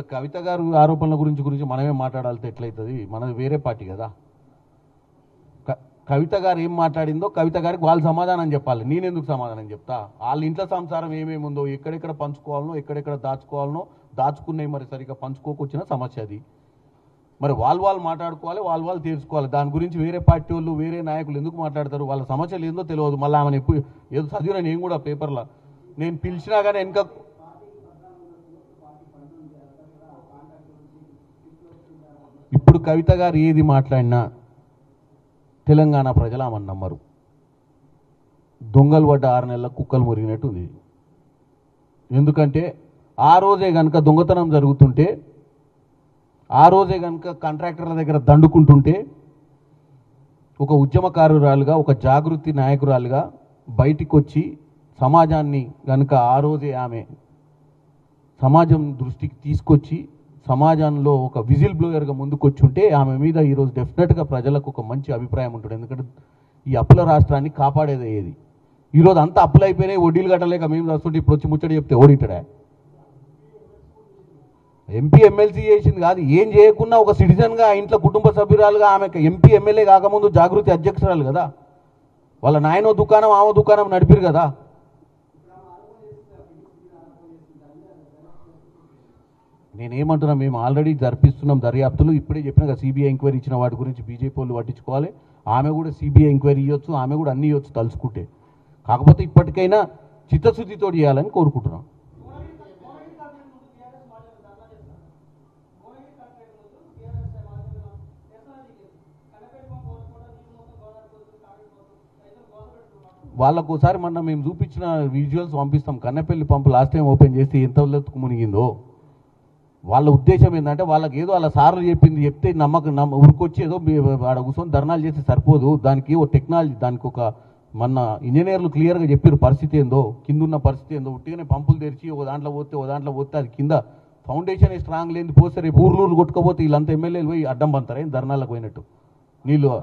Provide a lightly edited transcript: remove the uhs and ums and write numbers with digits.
ఇలా కవిత గారు ఆరోపణల గురించి మనమే మాట్లాడాలితే ఎట్లయితుంది? మనది వేరే పార్టీ కదా. కవిత గారు ఏం మాట్లాడిందో కవిత గారికి వాళ్ళు సమాధానం చెప్పాలి. నేనెందుకు సమాధానం చెప్తా? వాళ్ళ ఇంట్లో సంసారం ఏమేమి ఉందో, ఎక్కడెక్కడ పంచుకోవాలనో, ఎక్కడెక్కడ దాచుకోవాలనో దాచుకున్నాయి, మరి సరిగ్గా పంచుకోకొచ్చిన సమస్య అది. మరి వాళ్ళు మాట్లాడుకోవాలి, వాళ్ళు తీర్చుకోవాలి. దాని గురించి వేరే పార్టీ వాళ్ళు, వేరే నాయకులు ఎందుకు మాట్లాడతారు? వాళ్ళ సమస్యలు ఏందో తెలియదు. మళ్ళీ ఆమెను ఎప్పుడు ఏదో చదివినా నేను కూడా పేపర్లో, నేను పిలిచినా కానీ వెనక ఇప్పుడు కవిత గారు ఏది మాట్లాడినా తెలంగాణ ప్రజలు ఆమెను నమ్మరు. దొంగలు పడ్డ 6 నెలల కుక్కలు మురిగినట్టు ఉంది. ఎందుకంటే ఆ రోజే కనుక దొంగతనం జరుగుతుంటే, ఆ రోజే కనుక కాంట్రాక్టర్ల దగ్గర దండుకుంటుంటే, ఒక ఉద్యమకారురాలుగా, ఒక జాగృతి నాయకురాలుగా బయటికి వచ్చి సమాజాన్ని కనుక ఆ రోజే ఆమె సమాజం దృష్టికి తీసుకొచ్చి సమాజంలో ఒక విజిల్ బ్లోయర్గా ముందుకు వచ్చి ఉంటే ఆమె మీద ఈరోజు డెఫినెట్గా ప్రజలకు ఒక మంచి అభిప్రాయం ఉంటుంది. ఎందుకంటే ఈ అప్పుల రాష్ట్రాన్ని కాపాడేది ఏది? ఈరోజు అంతా అప్పులు అయిపోయినాయి, వడ్డీలు కట్టలేక మేము రాస్తుంటే ఇప్పుడు వచ్చి ముచ్చడి చెప్తే ఓడిటాడా? ఎంపీ ఎమ్మెల్సీ చేసింది కాదు, ఏం చేయకున్నా ఒక సిటిజన్గా ఇంట్లో కుటుంబ సభ్యురాలుగా ఆమె ఎంపీ ఎమ్మెల్యే కాకముందు జాగృతి అధ్యక్షురాలు కదా. వాళ్ళ నాయనో దుకాణం ఆమె దుకాణం నడిపిరు కదా. నేనేమంటున్నా, మేము ఆల్రెడీ జరిపిస్తున్నాం దర్యాప్తులు. ఇప్పుడే చెప్పిన సిబిఐ ఎంక్వైరీ ఇచ్చిన వాటి గురించి బీజేపీ వాళ్ళు పట్టించుకోవాలి. ఆమె కూడా సిబిఐ ఎంక్వైరీ ఇవ్వచ్చు, ఆమె కూడా అన్నీ ఇవ్వచ్చు తలుచుకుంటే. కాకపోతే ఇప్పటికైనా చిత్తశుద్ధితో చేయాలని కోరుకుంటున్నాం. వాళ్ళకు ఒకసారి మొన్న మేము చూపించిన విజువల్స్ పంపిస్తాం. కన్నెపల్లి పంపు లాస్ట్ టైం ఓపెన్ చేస్తే ఎంత మునిగిందో. వాళ్ళ ఉద్దేశం ఏంటంటే, వాళ్ళకి ఏదో వాళ్ళ సార్లు చెప్తే ఉరికొచ్చి ఏదో ఆడ కూర్చొని ధర్నాలు చేస్తే సరిపోదు. దానికి ఓ టెక్నాలజీ, దానికి ఒక మన ఇంజనీర్లు క్లియర్గా చెప్పారు పరిస్థితి ఏందో, కింద ఉన్న పరిస్థితి ఏందో. ఉట్టిగానే పంపులు తెరిచి ఓ దాంట్లో పోతే అది కింద ఫౌండేషన్ స్ట్రాంగ్ లేని పోస్తే రేపు ఊర్లూరు కొట్టుకోపోతే వీళ్ళంతా ఎమ్మెల్యేలు పోయి అడ్డం పంతారు ధర్నాలకు పోయినట్టు నీళ్ళు.